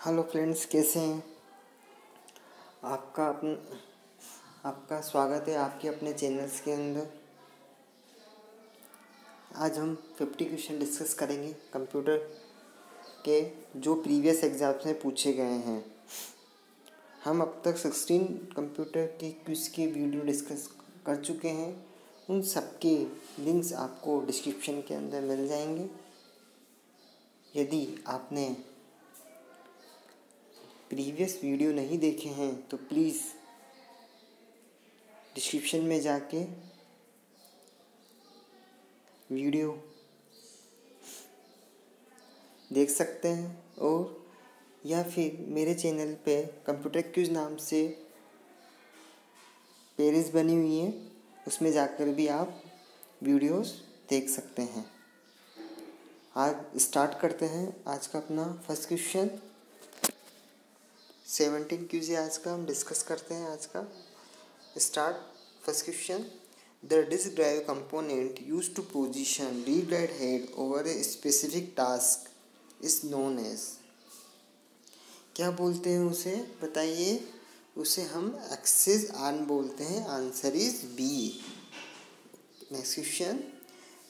Hello friends, कैसे हैं? आपका स्वागत है आपके अपने चैनल्स के अंदर। आज हम 50 क्वेश्चन डिस्कस करेंगे कंप्यूटर के, जो प्रीवियस एग्जाम्स में पूछे गए हैं। हम अब तक 16 कंप्यूटर के क्विज के वीडियो डिस्कस कर चुके हैं। उन सबके लिंक्स आपको डिस्क्रिप्शन के अंदर मिल जाएंगे। यदि आपने प्रीवियस वीडियो नहीं देखे हैं तो प्लीज़ डिस्क्रिप्शन में जाके वीडियो देख सकते हैं, और या फिर मेरे चैनल पे कंप्यूटर क्विज नाम से प्लेलिस्ट बनी हुई है, उसमें जाकर भी आप वीडियोस देख सकते हैं। आज स्टार्ट करते हैं आज का अपना फर्स्ट क्वेश्चन। 17 क्यूज है आज का, हम डिस्कस करते हैं आज का। Start first question. The disk drive component use to position read write head over a specific task is known as. क्या बोलते हैं उसे, बताइए। उसे हम एक्सेस आर्म बोलते हैं। Answer is B. Next question.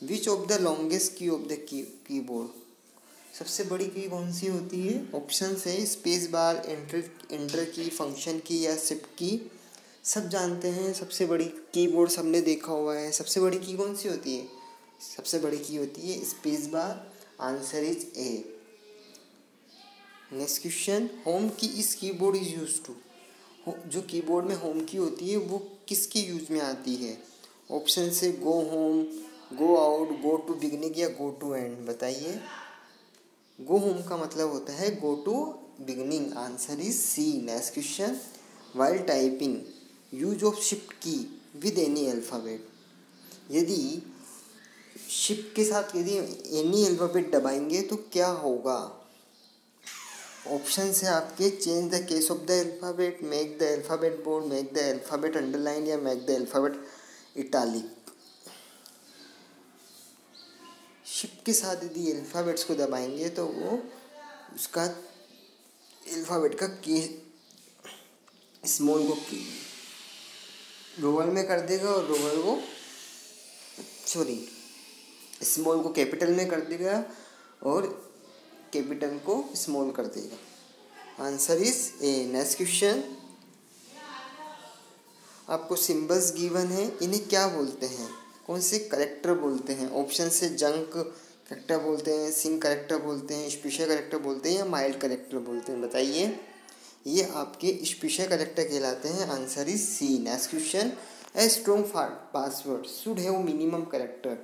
Which of the longest key of the keyboard. सबसे बड़ी की कौन सी होती है? ऑप्शन है space bar, enter key, function key या शिफ्ट की। सब जानते हैं सबसे बड़ी कीबोर्ड, सबने देखा हुआ है। सबसे बड़ी की कौन सी होती है? सबसे बड़ी की होती है space bar. Answer is A. Next question. Home की इस कीबोर्ड इज यूज टू। जो कीबोर्ड में होम की होती है वो किसके यूज में आती है? ऑप्शन से go home, go out, go to beginning या गो टू एंड। बताइए। गो होम का मतलब होता है go to beginning. Answer is C. Next question. While typing use of shift key with any alphabet. यदि शिफ्ट के साथ यदि एनी अल्फ़ाबेट दबाएंगे तो क्या होगा? ऑप्शन है आपके change the case of the alphabet, make the alphabet bold, make the alphabet underline या make the alphabet italic. Shift के साथ यदि अल्फ़ाबेट्स को दबाएंगे तो वो उसका अल्फ़ाबेट का की स्मॉल को रोमन में कर देगा और स्मॉल को कैपिटल में कर देगा और कैपिटल को स्मॉल कर देगा। Answer is A. Next question. आपको सिंबल्स गिवन है, इन्हें क्या बोलते हैं? कौन से करेक्टर बोलते हैं? ऑप्शन से जंक करेक्टर बोलते हैं, सिंक करेक्टर बोलते हैं, स्पेशल करेक्टर बोलते हैं या माइल्ड करेक्टर बोलते हैं। बताइए। ये आपके स्पेशल करेक्टर कहलाते हैं। Answer is C. Next question. A strong password should have minimum character.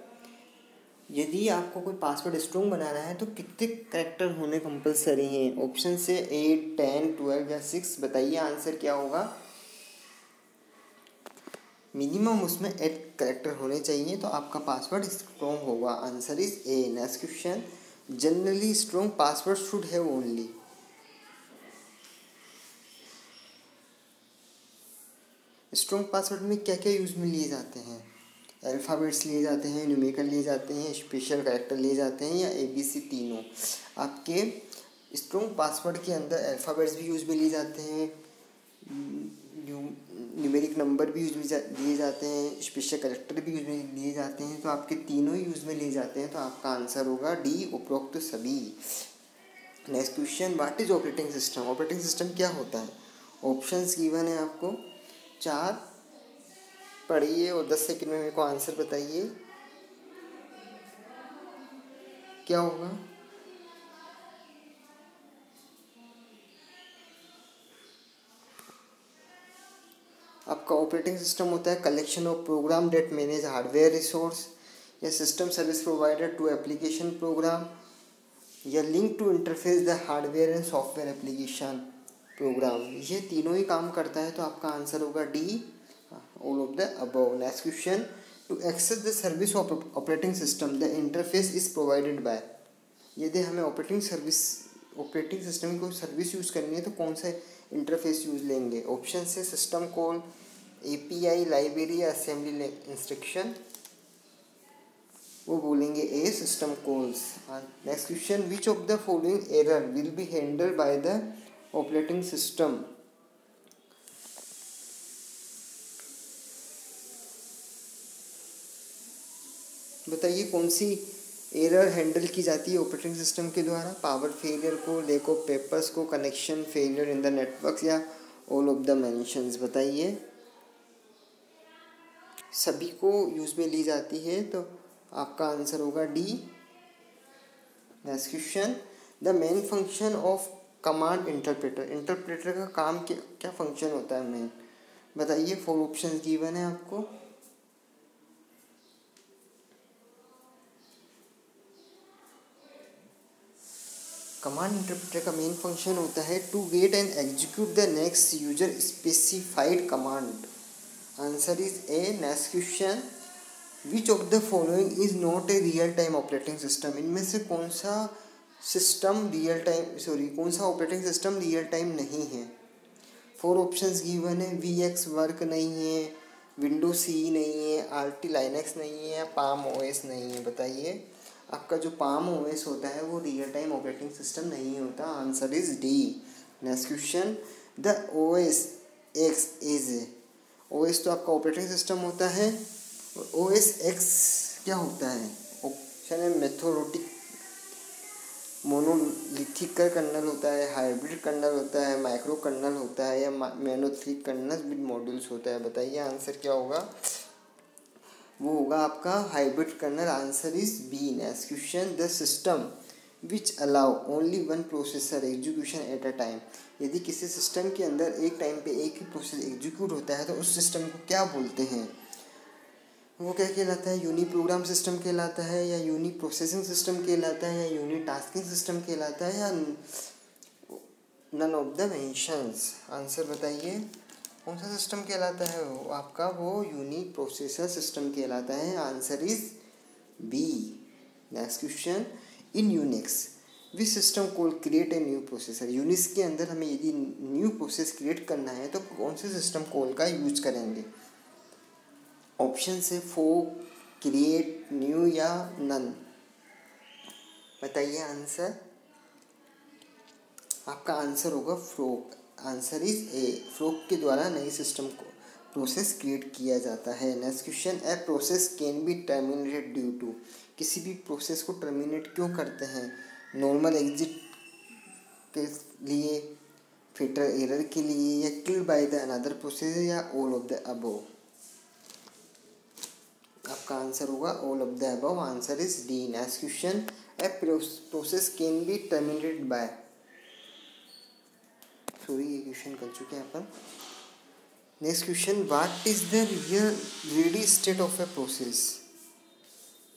यदि आपको कोई पासवर्ड स्ट्रॉन्ग बनाना है तो कितने करेक्टर होने कंपलसरी हैं? ऑप्शन से 8, 10, 12 या 6। बताइए आंसर क्या होगा? मिनिमम उसमें 8 करेक्टर होने चाहिए तो आपका पासवर्ड स्ट्रॉन्ग होगा। Answer is A. Next question. Generally strong password should have only. Strong password में क्या क्या यूज़ में लिए जाते हैं? अल्फ़ाबेट्स लिए जाते हैं, न्यूमेरिकल लिए जाते हैं, स्पेशल कैरेक्टर लिए जाते हैं या ABC तीनों। आपके स्ट्रॉन्ग पासवर्ड के अंदर अल्फ़ाबेट्स भी यूज़ में लिए जाते हैं, न्यूमेरिक नंबर भी यूज़ में लिए जाते हैं, स्पेशल कैरेक्टर भी यूज़ में लिए जाते हैं। तो आपके तीनों ही यूज़ में लिए जाते हैं, तो आपका आंसर होगा डी, उपरोक्त सभी। Next question. What is operating system. Operating system क्या होता है? ऑप्शंस गिवन है आपको 4, पढ़िए और 10 सेकंड में मेरे को आंसर बताइए क्या होगा। आपका ऑपरेटिंग सिस्टम होता है collection of program that manage hardware resource, या system service provider to application program, या link to interface the hardware and software application program. ये तीनों ही काम करता है, तो आपका आंसर होगा D, all of the above. Next question. To access the service of operating system the interface is provided by. यदि हमें ऑपरेटिंग सिस्टम की कोई सर्विस यूज़ करनी है तो कौन सा इंटरफेस यूज़ लेंगे? ऑप्शन से सिस्टम कॉल, API, लाइब्रेरी या असेंबली इंस्ट्रक्शन। वो बोलेंगे A system calls. Next question, which of the following error will be handled by the operating system. बताइए कौन सी एरर हैंडल की जाती है ऑपरेटिंग सिस्टम के द्वारा। पावर फेलियर को, लैक ऑफ पेपर्स को, connection failure in the network, या ऑल ऑफ द मेंशंस। बताइए, सभी को यूज में ली जाती है, तो आपका आंसर होगा D. Next question, the main function of command interpreter. Interpreter का काम क्या फंक्शन होता है मेन। बताइए, 4 ऑप्शन गिवन है आपको। कमांड इंटरप्रेटर का मेन फंक्शन होता है to get and execute the next user specified command. Answer is A. Next question, which of the following is not a real time operating system. इनमें से कौन सा कौन सा ऑपरेटिंग सिस्टम रियल टाइम नहीं है। 4 ऑप्शंस गिवन है। VX work नहीं है, विंडो C नहीं है, RT लाइनक्स नहीं है, पाम OS नहीं है। बताइए, आपका जो पाम OS होता है वो रियल टाइम ऑपरेटिंग सिस्टम नहीं होता। Answer is D. Next question, the OS X is. OS तो आपका ऑपरेटिंग सिस्टम होता है, और OS X क्या होता है। ऑप्शन है मेथोडोटिक, मोनोलिथिक कर्नल होता है, हाइब्रिड कर्नल होता है, माइक्रो कर्नल होता है, या मोनोलिथिक कर्नल विद मॉड्यूल्स होता है। बताइए आंसर क्या होगा। वो होगा आपका hybrid kernel. Answer is B. Next question, the system which allow only one processor execution at a time. यदि किसी सिस्टम के अंदर एक टाइम पे एक ही प्रोसेस एग्जीक्यूट होता है तो उस सिस्टम को क्या बोलते हैं। वो क्या कहलाता है। यूनी प्रोग्राम सिस्टम कहलाता है, या यूनी प्रोसेसिंग सिस्टम कहलाता है, या यूनी टास्किंग सिस्टम कहलाता है, या none of the mentions. Answer बताइए, कौन सा सिस्टम कहलाता है वो आपका। वो यूनी प्रोसेसर सिस्टम कहलाता है। Answer is B. Next question, in Unix which system call create a new processor. Unix के अंदर हमें यदि न्यू प्रोसेस क्रिएट करना है तो कौन से सिस्टम कॉल का यूज करेंगे। ऑप्शन से फोक, क्रिएट, न्यू, या नन। बताइए आंसर। आपका आंसर होगा frock. Answer is A. Frock के द्वारा नई सिस्टम को प्रोसेस क्रिएट किया जाता है। Next question, a process can be terminated due to. किसी भी प्रोसेस को टर्मिनेट क्यों करते हैं। नॉर्मल एग्जिट के लिए, फेटल एरर के लिए, या killed by the another process, या ऑल ऑफ द अबव। आपका आंसर होगा all of the above. Answer is D. Next question, a process can be terminated by. ये क्वेश्चन कर चुके हैं अपन। Next question, what is the ready state of a process.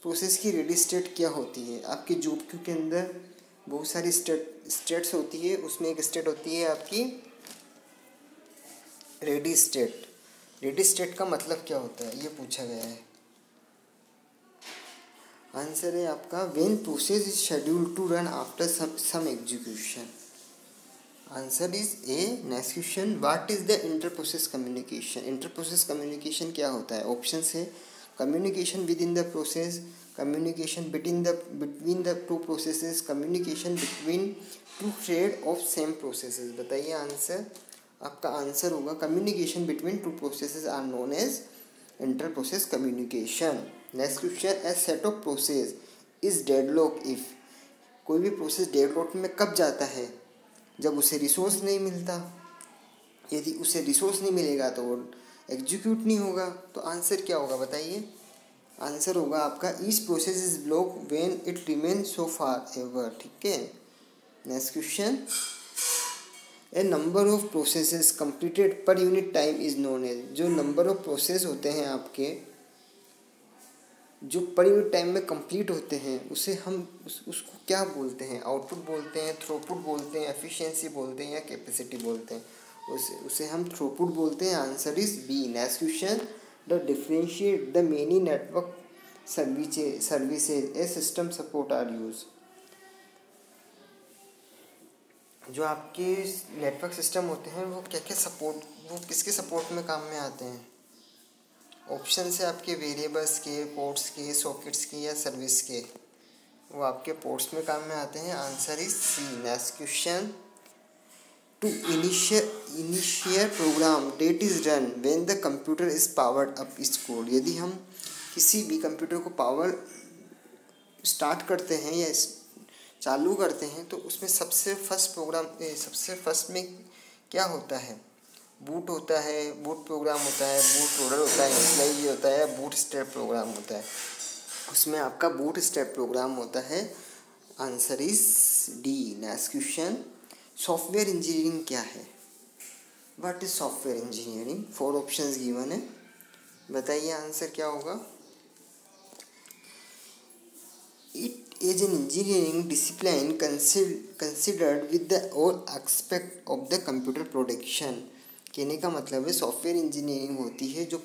Process की ready state क्या होती है। आपके जॉब क्यू के अंदर बहुत सारी स्टेट्स होती है, उसमें एक स्टेट होती है आपकी रेडी स्टेट। रेडी स्टेट का मतलब क्या होता है, ये पूछा गया है। आंसर है आपका when process is scheduled to run after some execution. Answer is A. Next question, what is the inter process communication. Inter process communication क्या होता है। ऑप्शन है communication within the process, communication between the two processes, communication between two thread of same processes. बताइए answer. आपका answer होगा communication between two processes are known as inter process communication. Next question, a set of process is deadlock if. कोई भी process deadlock में कब जाता है, जब उसे रिसोर्स नहीं मिलता। यदि उसे रिसोर्स नहीं मिलेगा तो वो एग्जीक्यूट नहीं होगा। तो आंसर क्या होगा बताइए। आंसर होगा आपका each process is block when it remain so far ever. ठीक है। Next question, a number of processes completed per unit time is known as. जो नंबर ऑफ प्रोसेस होते हैं आपके, जो पर यूनिट टाइम में कंप्लीट होते हैं, उसे हम उसको क्या बोलते हैं। आउटपुट बोलते हैं, थ्रूपुट बोलते हैं, एफिशिएंसी बोलते हैं, या कैपेसिटी बोलते हैं। उसे हम थ्रूपुट बोलते हैं। Answer is B. Next question, the differentiate the many network services a system support are use. जो आपके नेटवर्क सिस्टम होते हैं वो क्या क्या सपोर्ट, वो किसके सपोर्ट में काम में आते हैं। ऑप्शन से आपके वेरिएबल्स के, पोर्ट्स के, सॉकेट्स के या सर्विस के, वो आपके पोर्ट्स में काम में आते हैं। Answer is C. Next question, to initiate program that is run when the computer is powered up is code. यदि हम किसी भी कंप्यूटर को पावर स्टार्ट करते हैं या चालू करते हैं तो उसमें सबसे फर्स्ट में क्या होता है? बूट होता है, बूट प्रोग्राम होता है, बूट लोडर होता है, इनिशियलाइज होता है, बूट स्टेप प्रोग्राम होता है। उसमें आपका बूट स्टेप प्रोग्राम होता है। Answer is D. Next question, software engineering क्या है? What is software engineering? 4 options given है, बताइए आंसर क्या होगा। It is an engineering discipline considered with the all aspect of the computer production। कहने का मतलब है सॉफ्टवेयर इंजीनियरिंग होती है जो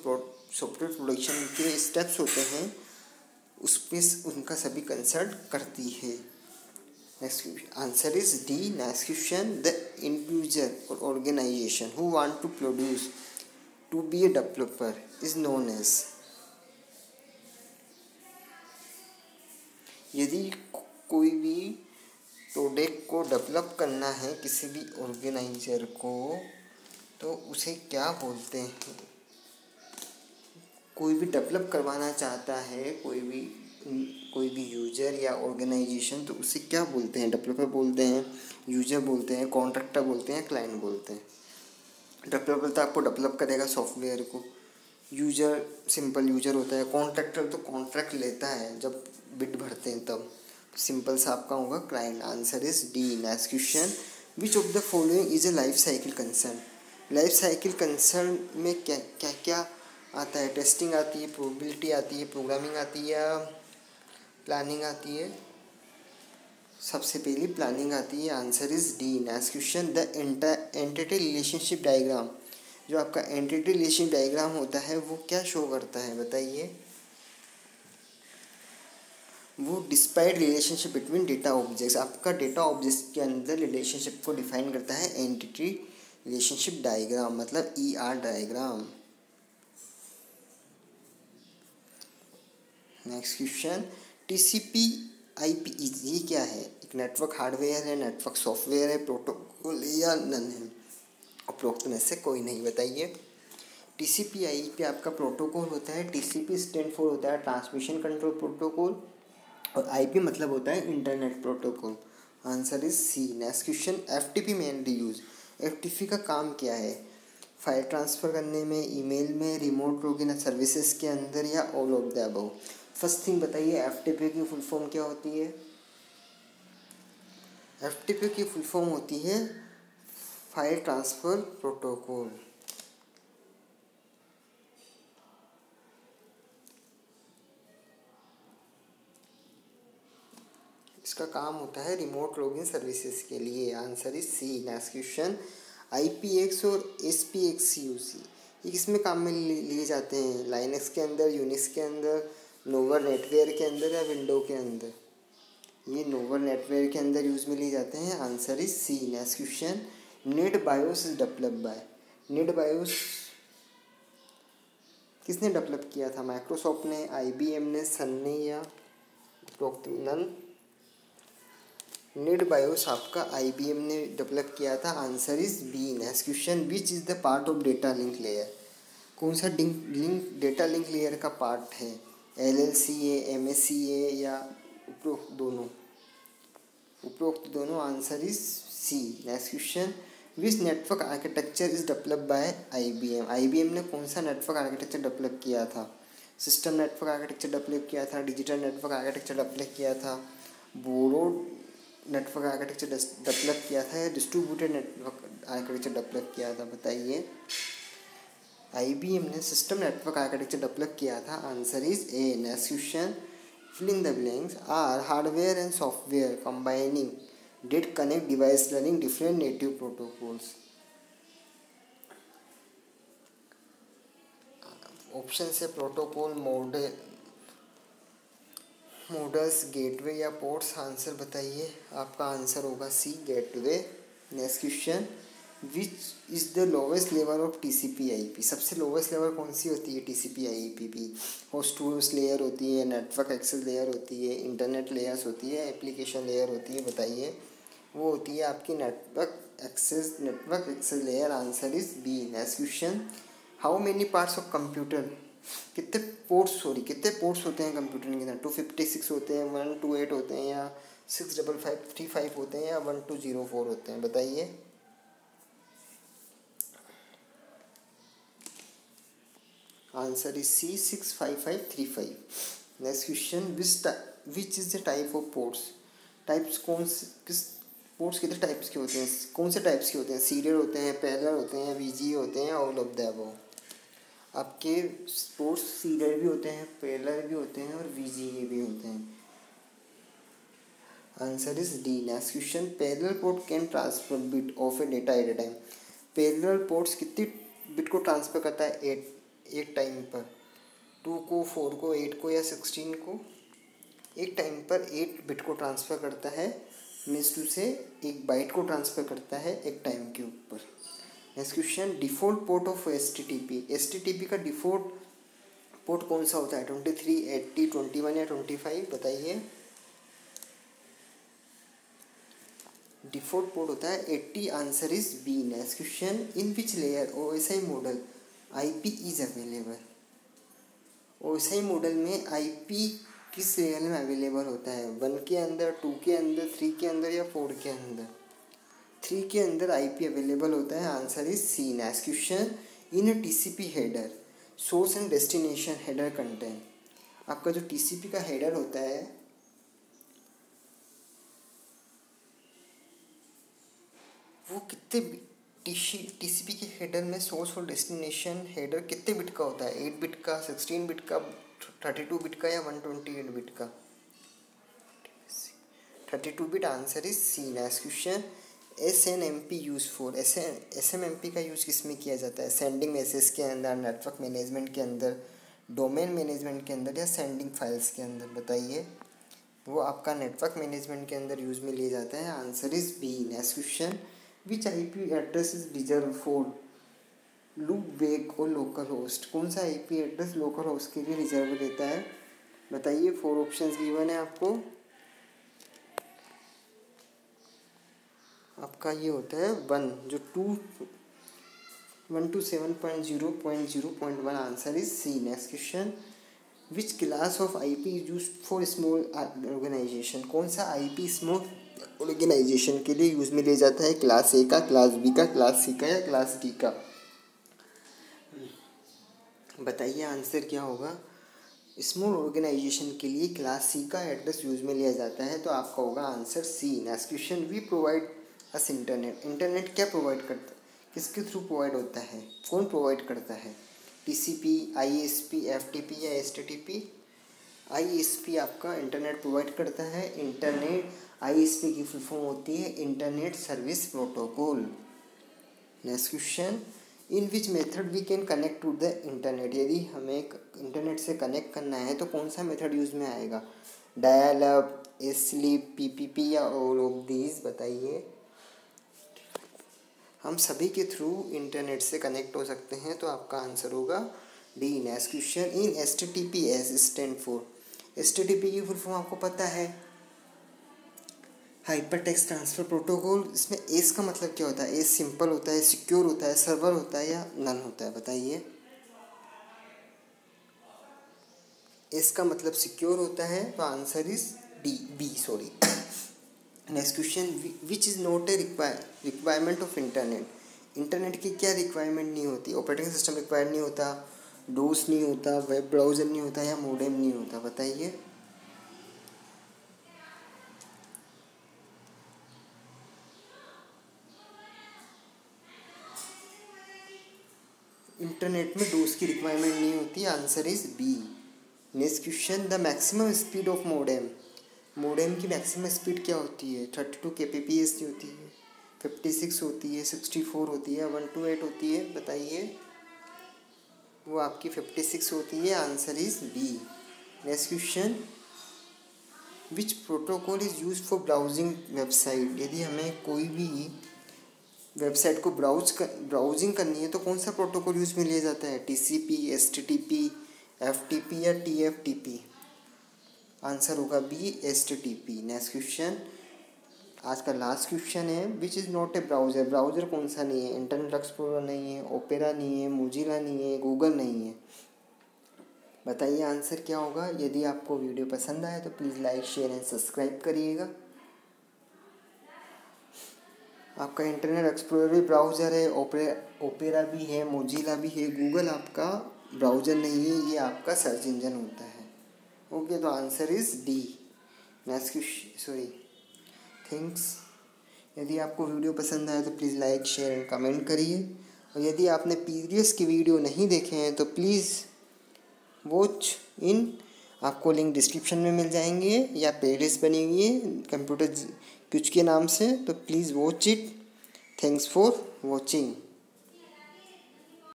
सॉफ्टवेयर प्रोडक्शन के स्टेप्स होते हैं उसमें उनका सभी कंसल्ट करती है। Next answer is D. Next question, the individual और organization who want to produce to be a developer is known as. यदि कोई भी प्रोडक्ट को डेवलप करना है किसी भी ऑर्गेनाइजर को तो उसे क्या बोलते हैं? कोई भी डेवलप करवाना चाहता है कोई भी यूजर या ऑर्गेनाइजेशन तो उसे क्या बोलते हैं? डेवलपर बोलते हैं, यूजर बोलते हैं, कॉन्ट्रैक्टर बोलते हैं, क्लाइंट बोलते हैं। डेवलपर तो आपको डेवलप करेगा सॉफ्टवेयर को, यूजर सिंपल यूजर होता है, कॉन्ट्रैक्टर तो कॉन्ट्रैक्ट लेता है जब बिड भरते हैं तब। सिंपल सा आपका होगा client. Answer is D. Next question, which of the following is a life cycle concern. Life cycle concern में क्या क्या क्या आता है? टेस्टिंग आती है, प्रोबेबिलिटी आती है, प्रोग्रामिंग आती है या प्लानिंग आती है? सबसे पहली प्लानिंग आती है। Answer is D. Next question, the entity relationship diagram. जो आपका एंटिटी रिलेशनशिप डायग्राम होता है वो क्या शो करता है, बताइए। वो despite relationship between data objects, आपका डेटा ऑब्जेक्ट्स के अंदर रिलेशनशिप को डिफाइन करता है एंटिटी रिलेशनशिप डायग्राम, मतलब ER diagram. Next question, TCP/IP ये क्या है? एक नेटवर्क हार्डवेयर है, नेटवर्क सॉफ्टवेयर है, प्रोटोकॉल या नन है? उपरोक्त में से कोई नहीं, बताइए। TCP/IP आपका प्रोटोकॉल होता है। TCP स्टैंड फॉर होता है ट्रांसमिशन कंट्रोल प्रोटोकॉल और IP मतलब होता है internet protocol. Answer is C. Next question, FTP mainly use. FTP का काम क्या है? फाइल ट्रांसफ़र करने में, ईमेल में, रिमोट लोगिन सर्विसेज के अंदर या all of the above? First thing बताइए, FTP की फुल फॉर्म क्या होती है? FTP की फुल फॉर्म होती है फाइल ट्रांसफ़र प्रोटोकॉल। इसका काम होता है रिमोट लॉगिन सर्विसेज के लिए। Answer is C. Next question, IPX और SPXUC ये किसमें काम में लिए जाते हैं? लाइनक्स के अंदर, यूनिक्स के अंदर, नोवा नेटवेयर के अंदर या विंडो के अंदर? ये नोवा नेटवेयर के अंदर यूज़ में लिए जाते हैं। Answer is C. Next question, net BIOS is develop by. Net BIOS किसने डेवलप किया था? माइक्रोसॉफ्ट ने, IBM ने, सन ने या नन? नेट बायोस आपका IBM ने डेवलप किया था। Answer is B. Next question, which is the part of data link layer. कौन सा डेटा लिंक लेयर का पार्ट है? LLCA, MSCA या उपरोक्त दोनों? उपरोक्त दोनों। Answer is C. Next question, which network architecture is develop bye IBM। IBM ने कौन सा नेटवर्क आर्किटेक्चर डेवलप किया था? सिस्टम नेटवर्क आर्किटेक्चर डेवलप किया था, डिजिटल नेटवर्क आर्किटेक्चर डेवलप किया था, बोरोड नेटवर्क आर्किटेक्चर डेवलप किया था या डिस्ट्रीब्यूटेड नेटवर्क आर्किटेक्चर डेवलप किया था, बताइए। IBM ने सिस्टम नेटवर्क आर्किटेक्चर डेवलप किया था। Answer is A. Next question, fill in the blanks are hardware and software combining that connect device running different native protocols। Option से protocol, models, gateway या ports? Answer बताइए। आपका answer होगा C, gateway. Next question, which is the lowest level of TCP/IP। सबसे lowest level कौन सी होती है? TCP/IP की। होस्ट टू होस्ट लेयर होती है, नेटवर्क एक्सेस लेयर होती है, इंटरनेट लेयर्स होती है, एप्लीकेशन लेयर होती है, बताइए। वो होती है आपकी network access layer. Answer is B. Next question, how many parts of computer, कितने पोर्ट्स होते हैं कंप्यूटर के अंदर? 256 होते हैं, 128 होते हैं, या 65535 होते हैं, या 1204 होते हैं, बताइए। Answer is C, 65535। Next question, which is the type of ports? Types किस पोर्ट्स कितने टाइप्स के होते हैं? कौन से टाइप्स के होते हैं? सीरियल होते हैं, पैरेलल होते हैं, VGA होते हैं, ऑल ऑफ द अबव। आपके पोर्ट्स सीरियल भी होते हैं, पैरेलल भी होते हैं, और VGA भी होते हैं। Answer is D. Next question, parallel port can transfer bit of A data eight A time. Parallel ports कितनी बिट को ट्रांसफर करता है एक टाइम पर? 2 को, 4 को, 8 को, या 16 को? एक टाइम पर 8 बिट को ट्रांसफ़र करता है, मीन्स टू से एक बाइट को ट्रांसफ़र करता है एक टाइम के ऊपर। Next question, default port of STTP का डिफ़ॉल्ट पोर्ट कौन सा होता है? 23, 80, 21 या 25, बताइए। डिफ़ॉल्ट पोर्ट होता है 80। Answer is B. Next question, in which layer OSI model IP is available? OSI model में IP किस लेयर में अवेलेबल होता है? 1 के अंदर, 2 के अंदर, 3 के अंदर, या 4 के अंदर? 3 के अंदर IP अवेलेबल होता है। Answer is C. Next question, in a TCP header source and destination header content. आपका जो TCP का हेडर होता है वो कितने TCP के हेडर में सोर्स और डेस्टिनेशन हेडर कितने बिट का होता है? 8 बिट का, 16 बिट का, 32 बिट का, या 128 बिट का? 32 bit. Answer is C. Next question, SNMP use for, SMMP का यूज़ किस में किया जाता है? सेंडिंग मैसेज के अंदर, नेटवर्क मैनेजमेंट के अंदर, डोमेन मैनेजमेंट के अंदर, या सेंडिंग फाइल्स के अंदर, बताइए। वो आपका नेटवर्क मैनेजमेंट के अंदर यूज़ में लिया जाता है। Answer is B. Next question, which IP address is reserve for loopback और लोकल होस्ट? कौन सा IP एड्रेस लोकल होस्ट के लिए रिजर्व रहता है, बताइए। 4 ऑप्शंस गिवन है आपको। आपका ये होता है 1, जो 127.0.0.1। Answer is C. Next question, which class of IP is use for small organization? कौन सा IP स्मॉल ऑर्गेनाइजेशन के लिए यूज में लिया जाता है? क्लास A का, क्लास B का, क्लास C का, या क्लास D का? बताइए आंसर क्या होगा। स्मॉल ऑर्गेनाइजेशन के लिए क्लास C का एड्रेस यूज में लिया जाता है, तो आपका होगा answer C. Next question, we provide us internet क्या प्रोवाइड करता है? किसके थ्रू प्रोवाइड होता है? कौन प्रोवाइड करता है? TCP, ISP, FTP, या STTP? ISP आपका इंटरनेट प्रोवाइड करता है। इंटरनेट ISP की फुल फॉर्म होती है internet service protocol. Next question, in which method we can connect to the internet? यदि हमें इंटरनेट से कनेक्ट करना है तो कौन सा मेथड यूज़ में आएगा? डायल अप, स्लीप, PPP, या ऑल ऑफ दीज, बताइए। हम सभी के थ्रू इंटरनेट से कनेक्ट हो सकते हैं, तो आपका आंसर होगा D. Next question, in HTTPS stand for? STTP की फुल फॉर्म आपको पता है, हाइपर टेक्स्ट ट्रांसफ़र प्रोटोकॉल। इसमें एस का मतलब क्या होता है? एस सिंपल होता है, सिक्योर होता है, सर्वर होता है, या नन होता है, बताइए। एस का मतलब सिक्योर होता है, तो answer is B, sorry. Next question, which is not a requirement of internet? Internet की क्या रिक्वायरमेंट नहीं होती? ऑपरेटिंग सिस्टम रिक्वायर्ड नहीं होता, डोस नहीं होता, वेब ब्राउज़र नहीं होता, या मोडेम नहीं होता, बताइए। इंटरनेट में डोस की रिक्वायरमेंट नहीं होती। Answer is B. Next question, the maximum speed of modem की मैक्सिमम स्पीड क्या होती है? 32 kbps की होती है, 56 होती है, 64 होती है, 128 होती है, बताइए। वो आपकी 56 होती है। Answer is B. Next question, which protocol is use for browsing website? यदि हमें कोई भी वेबसाइट को ब्राउजिंग करनी है तो कौन सा प्रोटोकॉल यूज़ में लिया जाता है? TCP, HTTP, FTP या TFTP? आंसर होगा बी, HTTP। नेक्स्ट क्वेश्चन, आज का लास्ट क्वेश्चन है, विच is not A browser. Browser कौन सा नहीं है? इंटरनेट एक्सप्लोरर नहीं है, ओपेरा नहीं है, मोजिला नहीं है, गूगल नहीं है। बताइए आंसर क्या होगा। यदि आपको वीडियो पसंद आए तो please like, share and subscribe करिएगा। आपका इंटरनेट एक्सप्लोरर भी ब्राउज़र है, ओपेरा भी है, मोजिला भी है, गूगल आपका ब्राउज़र नहीं है, ये आपका सर्च इंजन होता है। ओके, तो answer is D. Next question, thanks. यदि आपको वीडियो पसंद आए तो please like, share and comment करिए। और यदि आपने प्रीवियस की वीडियो नहीं देखे हैं तो प्लीज़ वॉच इन, आपको लिंक डिस्क्रिप्शन में मिल जाएंगे या प्लेलिस्ट बनी हुई है कंप्यूटर कुछ के नाम से, तो please watch it. Thanks for watching.